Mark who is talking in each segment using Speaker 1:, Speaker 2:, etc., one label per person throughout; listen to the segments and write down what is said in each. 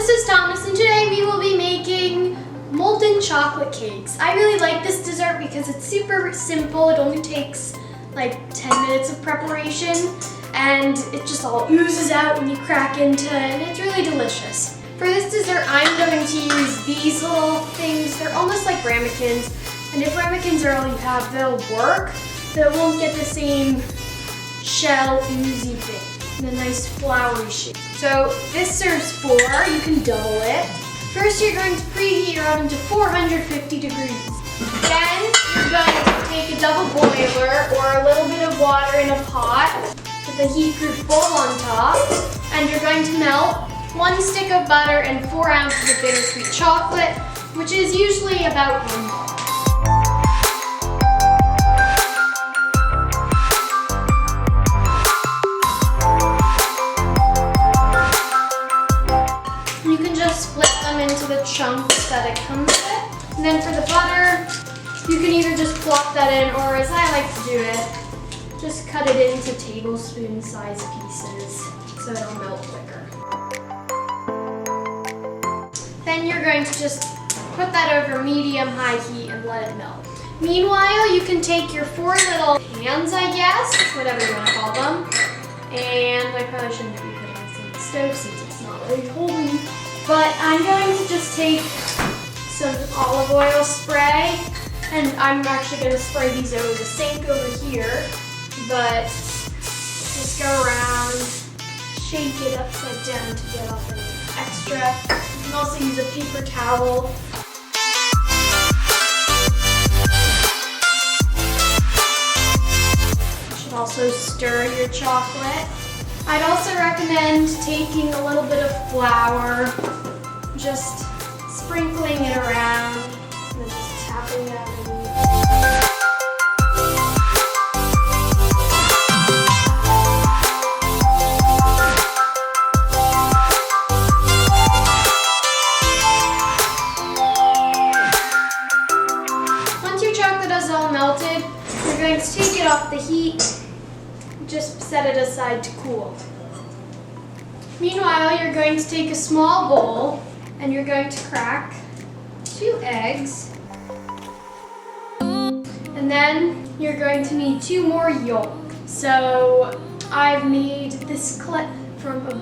Speaker 1: this is Thomas, and today we will be making molten chocolate cakes. I really like this dessert because it's super simple. It only takes like 10 minutes of preparation, and it just all oozes out when you crack into it, and it's really delicious. For this dessert, I'm going to use these little things. They're almost like ramekins, and if ramekins are all you have, they'll work, but it won't get the same shell oozy thing. And a nice floury shape. So this serves 4, you can double it. First you're going to preheat your oven to 450 degrees. Then you're going to take a double boiler or a little bit of water in a pot with a heat-proof bowl on top, and you're going to melt 1 stick of butter and 4 ounces of bittersweet chocolate, which is usually about 1 cup. You can just split them into the chunks that it comes with. And then for the butter, you can either just plop that in, or as I like to do it, just cut it into tablespoon-sized pieces so it'll melt quicker. Then you're going to just put that over medium-high heat and let it melt. Meanwhile, you can take your 4 little pans, I guess, whatever you want to call them, and I probably shouldn't be putting this in the stove since it's not really holy. But I'm going to just take some olive oil spray, and I'm actually going to spray these over the sink over here, but just go around, shake it upside down to get off any extra. You can also use a paper towel. You should also stir your chocolate. I'd also recommend taking a little bit of flour, just sprinkling it around, and then just tapping it underneath. Once your chocolate is all melted, you're going to take it off the heat. Just set it aside to cool. Meanwhile, you're going to take a small bowl and you're going to crack 2 eggs. And then you're going to need 2 more yolk. So I've made this clip from a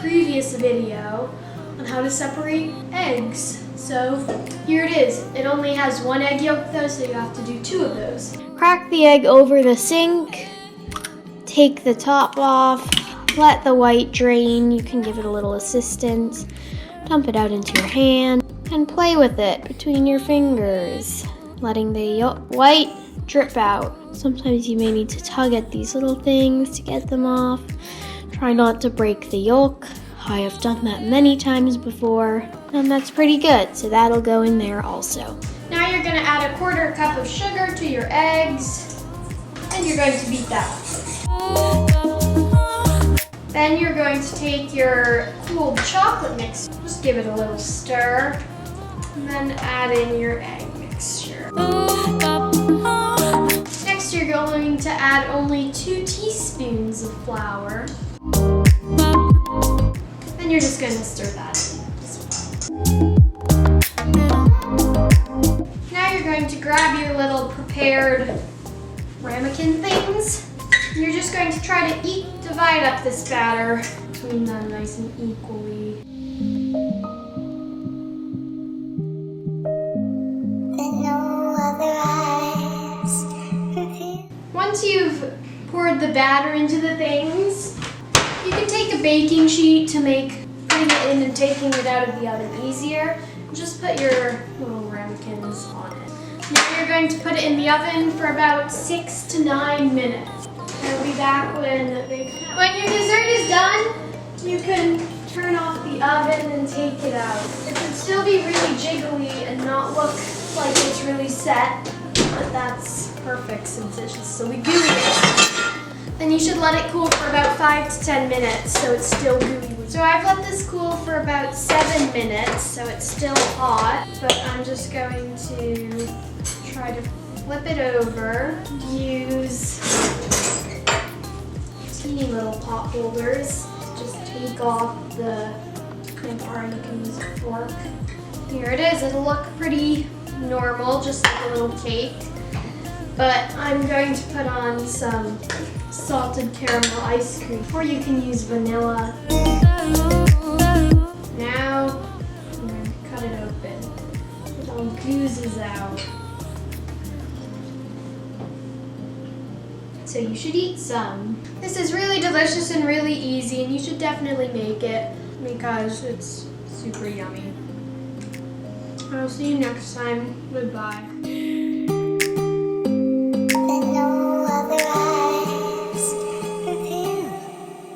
Speaker 1: previous video on how to separate eggs. So here it is. It only has 1 egg yolk though, so you have to do 2 of those. Crack the egg over the sink. Take the top off, let the white drain, you can give it a little assistance, dump it out into your hand, and play with it between your fingers, letting the white drip out. Sometimes you may need to tug at these little things to get them off. Try not to break the yolk. I have done that many times before, and that's pretty good, so that'll go in there also. Now you're going to add a 1/4 cup of sugar to your eggs, and you're going to beat that up. Then you're going to take your cooled chocolate mix, just give it a little stir, and then add in your egg mixture. Next you're going to add only 2 teaspoons of flour. Then you're just going to stir that in. Now you're going to grab your little prepared ramekin things. You're just going to try to divide up this batter between them nice and equally. Once you've poured the batter into the things, you can take a baking sheet to make putting it in and taking it out of the oven easier. Just put your little ramekins on it. Now you're going to put it in the oven for about 6 to 9 minutes. I'll be back when your dessert is done. You can turn off the oven and take it out. It can still be really jiggly and not look like it's really set, but that's perfect since it should still be gooey. Then you should let it cool for about 5 to 10 minutes so it's still gooey. So I've let this cool for about 7 minutes, so it's still hot, but I'm just going to try to flip it over. Use teeny little pot holders. Just take off the or you can use a fork. Here it is. It'll look pretty normal, just like a little cake. But I'm going to put on some salted caramel ice cream, or you can use vanilla. Now, I'm going to cut it open. It all oozes out. So you should eat some. This is really delicious and really easy, and you should definitely make it because it's super yummy. I'll see you next time. Goodbye.